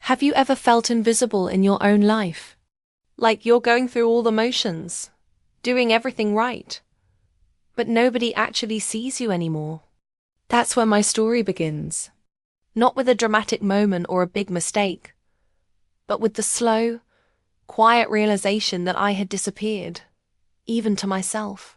Have you ever felt invisible in your own life? Like you're going through all the motions, doing everything right, but nobody actually sees you anymore? That's where my story begins. Not with a dramatic moment or a big mistake, but with the slow, quiet realization that I had disappeared, even to myself.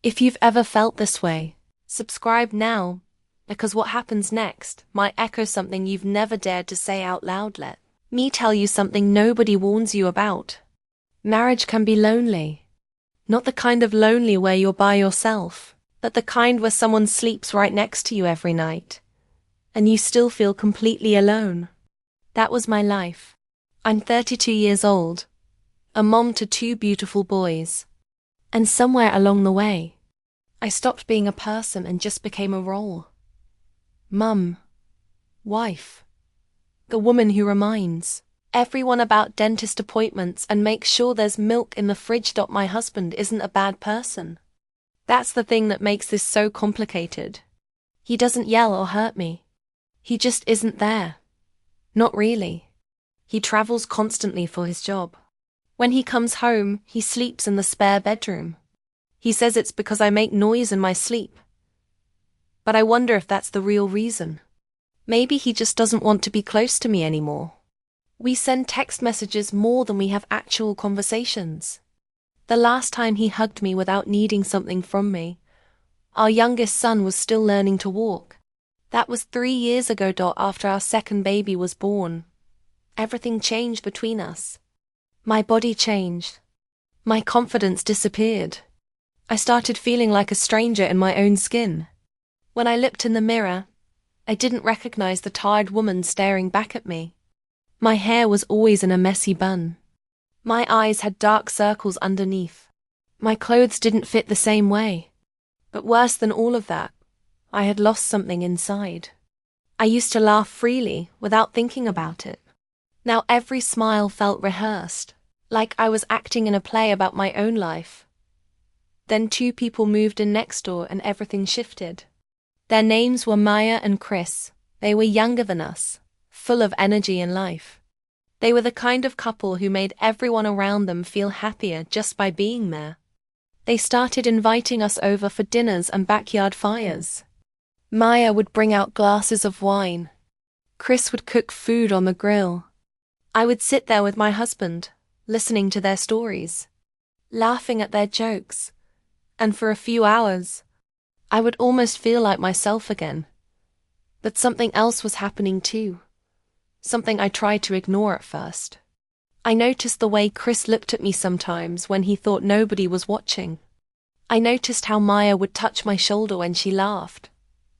If you've ever felt this way, subscribe now, because what happens next might echo something you've never dared to say out loud. Let me tell you something nobody warns you about. Marriage can be lonely. Not the kind of lonely where you're by yourself, but the kind where someone sleeps right next to you every night, and you still feel completely alone. That was my life. I'm 32 years old, a mom to two beautiful boys. And somewhere along the way, I stopped being a person and just became a role. Mum, wife, the woman who reminds everyone about dentist appointments and makes sure there's milk in the fridge. My husband isn't a bad person. That's the thing that makes this so complicated. He doesn't yell or hurt me. He just isn't there. Not really. He travels constantly for his job. When he comes home, he sleeps in the spare bedroom. He says it's because I make noise in my sleep. But I wonder if that's the real reason. Maybe he just doesn't want to be close to me anymore. We send text messages more than we have actual conversations. The last time he hugged me without needing something from me, our youngest son was still learning to walk. That was 3 years ago. After our second baby was born, everything changed between us. My body changed. My confidence disappeared. I started feeling like a stranger in my own skin. When I looked in the mirror, I didn't recognize the tired woman staring back at me. My hair was always in a messy bun. My eyes had dark circles underneath. My clothes didn't fit the same way. But worse than all of that, I had lost something inside. I used to laugh freely without thinking about it. Now every smile felt rehearsed, like I was acting in a play about my own life. Then 2 people moved in next door and everything shifted. Their names were Maya and Chris. They were younger than us, full of energy and life. They were the kind of couple who made everyone around them feel happier just by being there. They started inviting us over for dinners and backyard fires. Maya would bring out glasses of wine. Chris would cook food on the grill. I would sit there with my husband, listening to their stories, laughing at their jokes, and for a few hours, I would almost feel like myself again. But something else was happening too. Something I tried to ignore at first. I noticed the way Chris looked at me sometimes when he thought nobody was watching. I noticed how Maya would touch my shoulder when she laughed,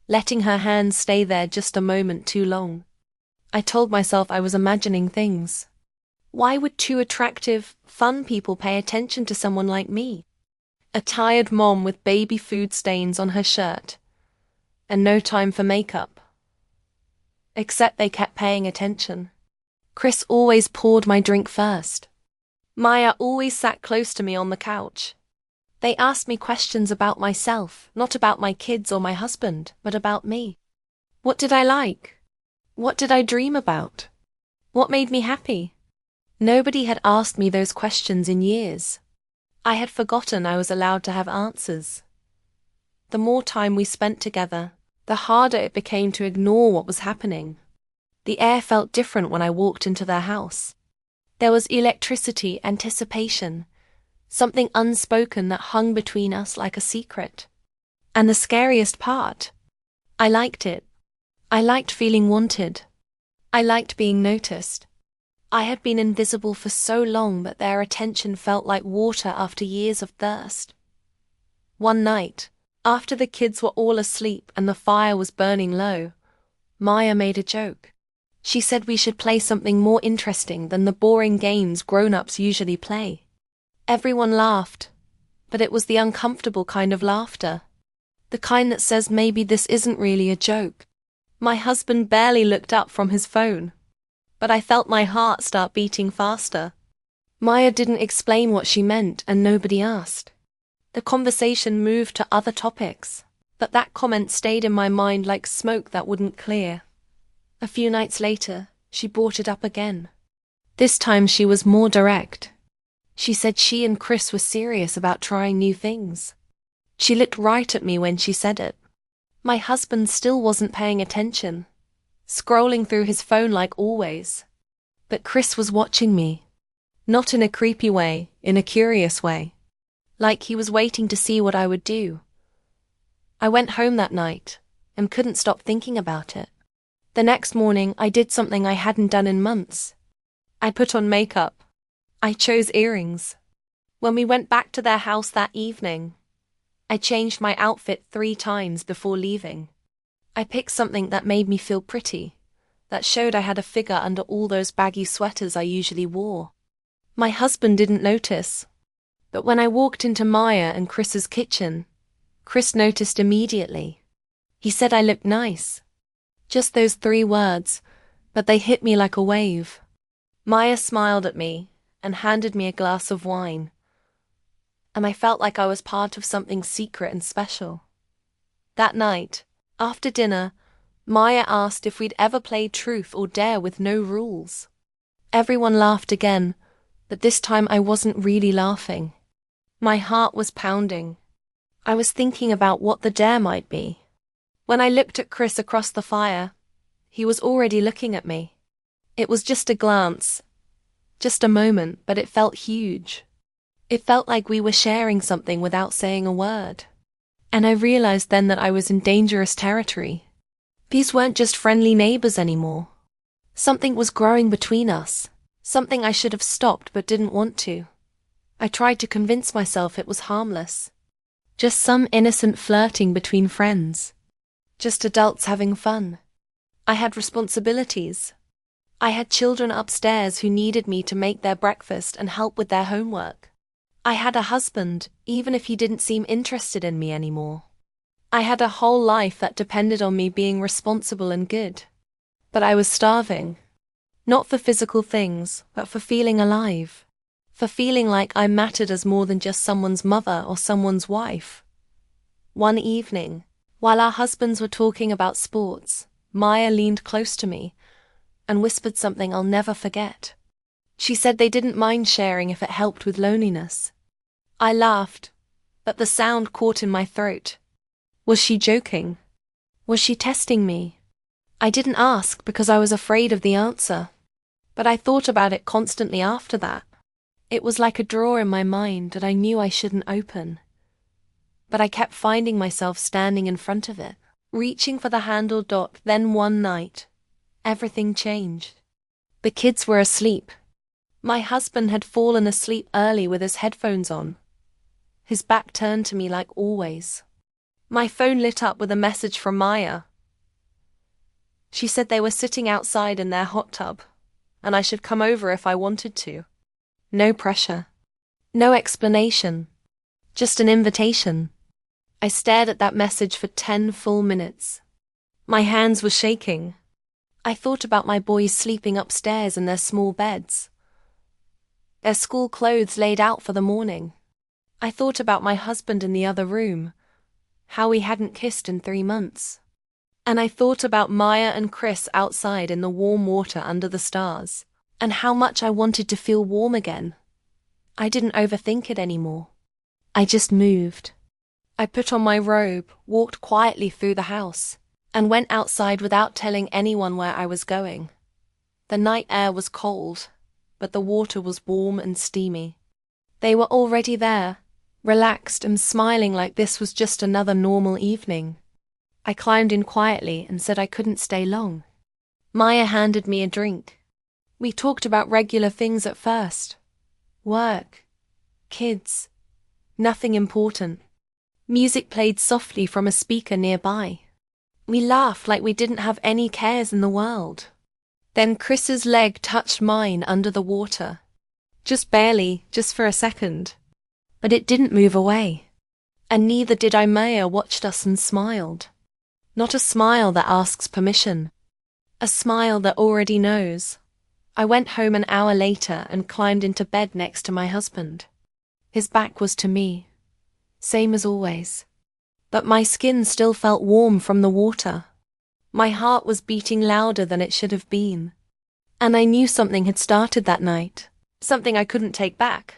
letting her hands stay there just a moment too long. I told myself I was imagining things. Why would 2 attractive, fun people pay attention to someone like me? A tired mom with baby food stains on her shirt, and no time for makeup. Except they kept paying attention. Chris always poured my drink first. Maya always sat close to me on the couch. They asked me questions about myself, not about my kids or my husband, but about me. What did I like? What did I dream about? What made me happy? Nobody had asked me those questions in years. I had forgotten I was allowed to have answers. The more time we spent together, the harder it became to ignore what was happening. The air felt different when I walked into their house. There was electricity, anticipation, something unspoken that hung between us like a secret. And the scariest part, I liked it. I liked feeling wanted. I liked being noticed. I had been invisible for so long that their attention felt like water after years of thirst. One night, after the kids were all asleep and the fire was burning low, Maya made a joke. She said we should play something more interesting than the boring games grown-ups usually play. Everyone laughed, but it was the uncomfortable kind of laughter. The kind that says maybe this isn't really a joke. My husband barely looked up from his phone, but I felt my heart start beating faster. Maya didn't explain what she meant and nobody asked. The conversation moved to other topics, but that comment stayed in my mind like smoke that wouldn't clear. A few nights later, She brought it up again. This time she was more direct. She said she and Chris were serious about trying new things. She looked right at me when she said it. My husband still wasn't paying attention, scrolling through his phone like always. But Chris was watching me. Not in a creepy way, in a curious way. Like he was waiting to see what I would do. I went home that night and couldn't stop thinking about it. The next morning, I did something I hadn't done in months. I put on makeup. I chose earrings. When we went back to their house that evening, I changed my outfit 3 times before leaving. I picked something that made me feel pretty, that showed I had a figure under all those baggy sweaters I usually wore. My husband didn't notice, but when I walked into Maya and Chris's kitchen, Chris noticed immediately. He said I looked nice. Just those 3 words, but they hit me like a wave. Maya smiled at me and handed me a glass of wine, and I felt like I was part of something secret and special. That night, after dinner, Maya asked if we'd ever played Truth or Dare with no rules. Everyone laughed again, but this time I wasn't really laughing. My heart was pounding. I was thinking about what the dare might be. When I looked at Chris across the fire, he was already looking at me. It was just a glance, just a moment, but it felt huge. It felt like we were sharing something without saying a word. And I realized then that I was in dangerous territory. These weren't just friendly neighbors anymore. Something was growing between us, something I should have stopped but didn't want to. I tried to convince myself it was harmless. Just some innocent flirting between friends. Just adults having fun. I had responsibilities. I had children upstairs who needed me to make their breakfast and help with their homework. I had a husband, even if he didn't seem interested in me anymore. I had a whole life that depended on me being responsible and good. But I was starving. Not for physical things, but for feeling alive. For feeling like I mattered as more than just someone's mother or someone's wife. One evening, while our husbands were talking about sports, Maya leaned close to me and whispered something I'll never forget. She said they didn't mind sharing if it helped with loneliness. I laughed, but the sound caught in my throat. Was she joking? Was she testing me? I didn't ask because I was afraid of the answer, but I thought about it constantly after that. It was like a drawer in my mind that I knew I shouldn't open. But I kept finding myself standing in front of it, reaching for the handle. Then one night, everything changed. The kids were asleep. My husband had fallen asleep early with his headphones on, his back turned to me like always. My phone lit up with a message from Maya. She said they were sitting outside in their hot tub, and I should come over if I wanted to. No pressure. No explanation. Just an invitation. I stared at that message for 10 full minutes. My hands were shaking. I thought about my boys sleeping upstairs in their small beds. Their school clothes laid out for the morning. I thought about my husband in the other room, how we hadn't kissed in 3 months. And I thought about Maya and Chris outside in the warm water under the stars, and how much I wanted to feel warm again. I didn't overthink it anymore. I just moved. I put on my robe, walked quietly through the house, and went outside without telling anyone where I was going. The night air was cold, but the water was warm and steamy. They were already there, relaxed and smiling like this was just another normal evening. I climbed in quietly and said I couldn't stay long. Maya handed me a drink. We talked about regular things at first. Work, kids, nothing important. Music played softly from a speaker nearby. We laughed like we didn't have any cares in the world. Then Chris's leg touched mine under the water. Just barely, just for a second. But it didn't move away. And neither did I. Maya watched us and smiled. Not a smile that asks permission. A smile that already knows. I went home an hour later and climbed into bed next to my husband. His back was to me. Same as always. But my skin still felt warm from the water. My heart was beating louder than it should have been. And I knew something had started that night, something I couldn't take back.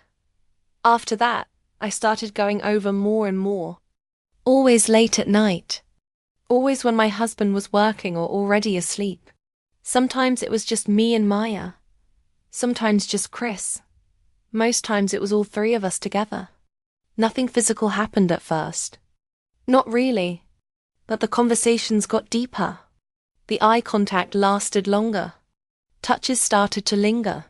After that, I started going over more and more. Always late at night. Always when my husband was working or already asleep. Sometimes it was just me and Maya. Sometimes just Chris. Most times it was all three of us together. Nothing physical happened at first. Not really. But the conversations got deeper. The eye contact lasted longer. Touches started to linger.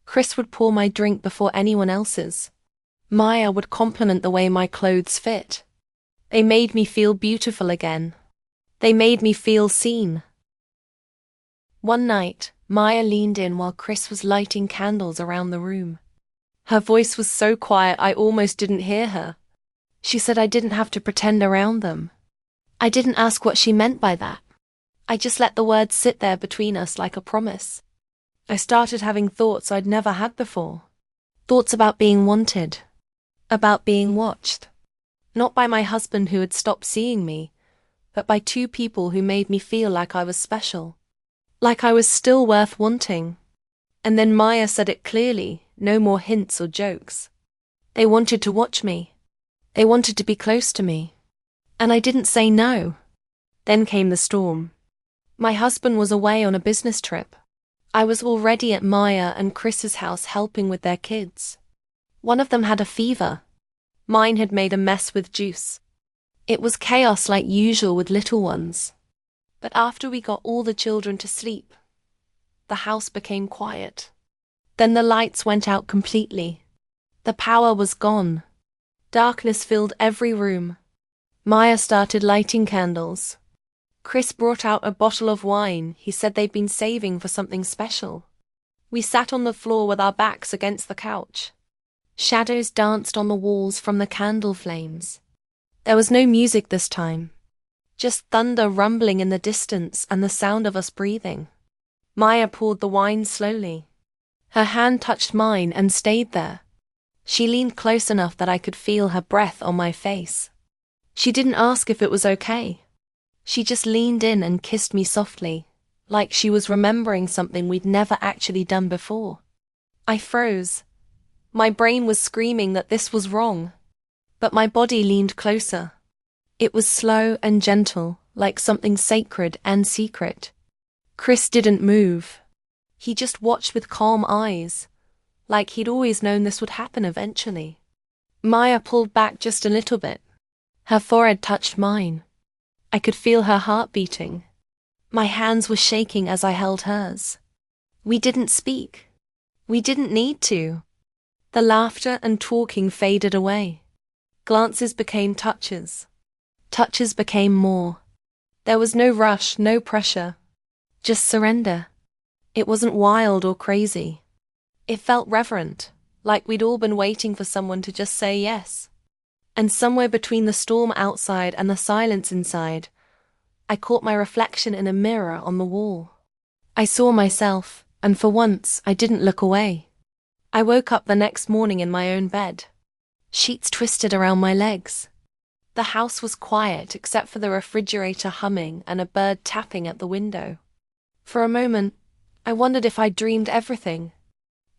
Chris would pour my drink before anyone else's. Maya would compliment the way my clothes fit. They made me feel beautiful again. They made me feel seen. One night, Maya leaned in while Chris was lighting candles around the room. Her voice was so quiet I almost didn't hear her. She said I didn't have to pretend around them. I didn't ask what she meant by that. I just let the words sit there between us like a promise. I started having thoughts I'd never had before. Thoughts about being wanted. About being watched. Not by my husband who had stopped seeing me, but by two people who made me feel like I was special. Like I was still worth wanting. And then Maya said it clearly, no more hints or jokes. They wanted to watch me. They wanted to be close to me. And I didn't say no. Then came the storm. My husband was away on a business trip. I was already at Maya and Chris's house helping with their kids. One of them had a fever. Mine had made a mess with juice. It was chaos like usual with little ones. But after we got all the children to sleep, the house became quiet. Then the lights went out completely. The power was gone. Darkness filled every room. Maya started lighting candles. Chris brought out a bottle of wine he said they'd been saving for something special. We sat on the floor with our backs against the couch. Shadows danced on the walls from the candle flames. There was no music this time. Just thunder rumbling in the distance and the sound of us breathing. Maya poured the wine slowly. Her hand touched mine and stayed there. She leaned close enough that I could feel her breath on my face. She didn't ask if it was okay. She just leaned in and kissed me softly, like she was remembering something we'd never actually done before. I froze. My brain was screaming that this was wrong. But my body leaned closer. It was slow and gentle, like something sacred and secret. Chris didn't move. He just watched with calm eyes, like he'd always known this would happen eventually. Maya pulled back just a little bit. Her forehead touched mine. I could feel her heart beating. My hands were shaking as I held hers. We didn't speak. We didn't need to. The laughter and talking faded away. Glances became touches. Touches became more. There was no rush, no pressure. Just surrender. It wasn't wild or crazy. It felt reverent, like we'd all been waiting for someone to just say yes. And somewhere between the storm outside and the silence inside, I caught my reflection in a mirror on the wall. I saw myself, and for once I didn't look away. I woke up the next morning in my own bed. Sheets twisted around my legs. The house was quiet except for the refrigerator humming and a bird tapping at the window. For a moment, I wondered if I'd dreamed everything.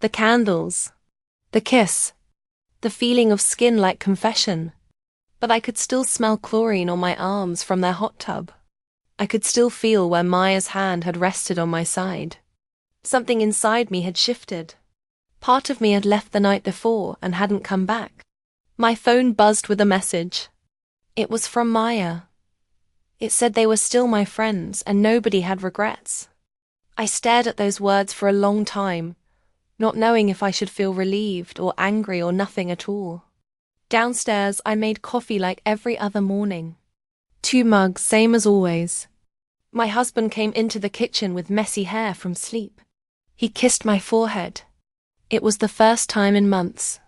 The candles, the kiss, the feeling of skin like confession. But I could still smell chlorine on my arms from their hot tub. I could still feel where Maya's hand had rested on my side. Something inside me had shifted. Part of me had left the night before and hadn't come back. My phone buzzed with a message. It was from Maya. It said they were still my friends and nobody had regrets. I stared at those words for a long time, not knowing if I should feel relieved or angry or nothing at all. Downstairs, I made coffee like every other morning. 2 mugs, same as always. My husband came into the kitchen with messy hair from sleep. He kissed my forehead. It was the first time in months.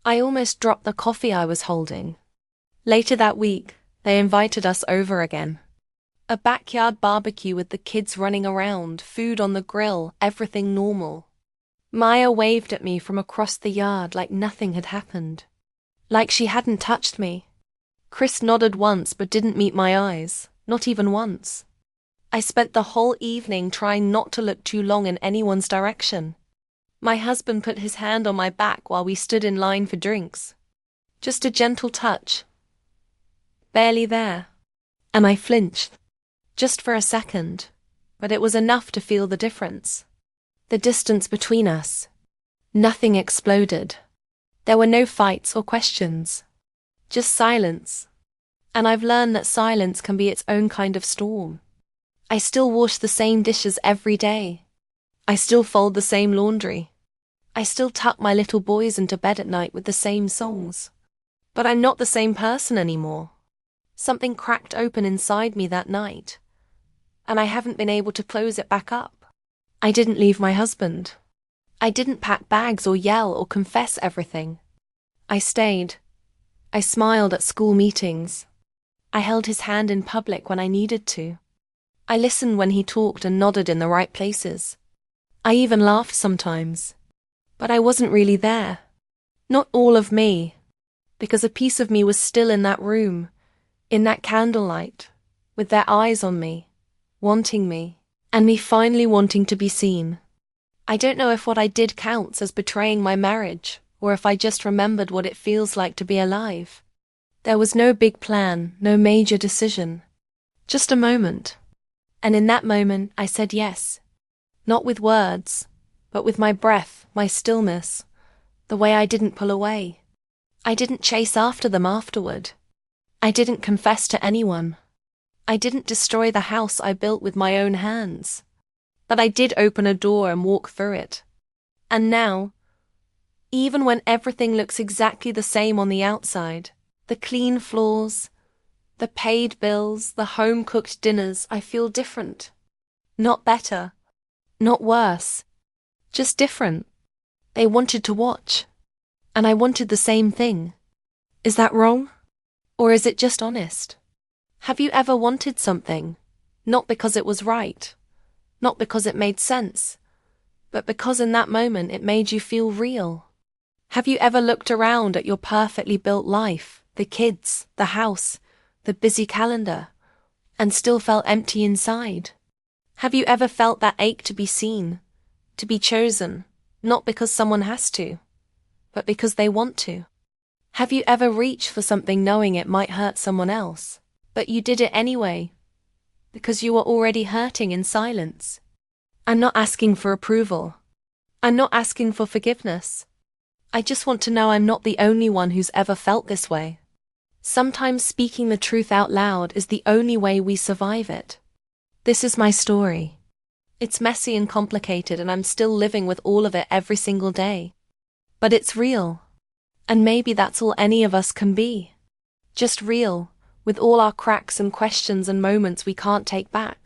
I almost dropped the coffee I was holding. Later that week, they invited us over again. A backyard barbecue with the kids running around, food on the grill, everything normal. Maya waved at me from across the yard like nothing had happened. Like she hadn't touched me. Chris nodded once but didn't meet my eyes, not even once. I spent the whole evening trying not to look too long in anyone's direction. My husband put his hand on my back while we stood in line for drinks. Just a gentle touch. Barely there. And I flinched. Just for a second. But it was enough to feel the difference. The distance between us. Nothing exploded. There were no fights or questions. Just silence. And I've learned that silence can be its own kind of storm. I still wash the same dishes every day. I still fold the same laundry. I still tuck my little boys into bed at night with the same songs. But I'm not the same person anymore. Something cracked open inside me that night. And I haven't been able to close it back up. I didn't leave my husband. I didn't pack bags or yell or confess everything. I stayed. I smiled at school meetings. I held his hand in public when I needed to. I listened when he talked and nodded in the right places. I even laughed sometimes. But I wasn't really there. Not all of me. Because a piece of me was still in that room, in that candlelight, with their eyes on me, wanting me, and me finally wanting to be seen. I don't know if what I did counts as betraying my marriage, or if I just remembered what it feels like to be alive. There was no big plan, no major decision. Just a moment. And in that moment, I said yes. Not with words, but with my breath, my stillness, the way I didn't pull away. I didn't chase after them afterward. I didn't confess to anyone. I didn't destroy the house I built with my own hands. But I did open a door and walk through it. And now, even when everything looks exactly the same on the outside, the clean floors, the paid bills, the home-cooked dinners, I feel different. Not better. Not worse. Just different. They wanted to watch. And I wanted the same thing. Is that wrong? Or is it just honest? Have you ever wanted something? Not because it was right. Not because it made sense. But because in that moment it made you feel real. Have you ever looked around at your perfectly built life, the kids, the house, the busy calendar, and still felt empty inside? Have you ever felt that ache to be seen, to be chosen, not because someone has to, but because they want to? Have you ever reached for something knowing it might hurt someone else, but you did it anyway, because you were already hurting in silence? I'm not asking for approval. I'm not asking for forgiveness. I just want to know I'm not the only one who's ever felt this way. Sometimes speaking the truth out loud is the only way we survive it. This is my story. It's messy and complicated, and I'm still living with all of it every single day. But it's real. And maybe that's all any of us can be. Just real, with all our cracks and questions and moments we can't take back.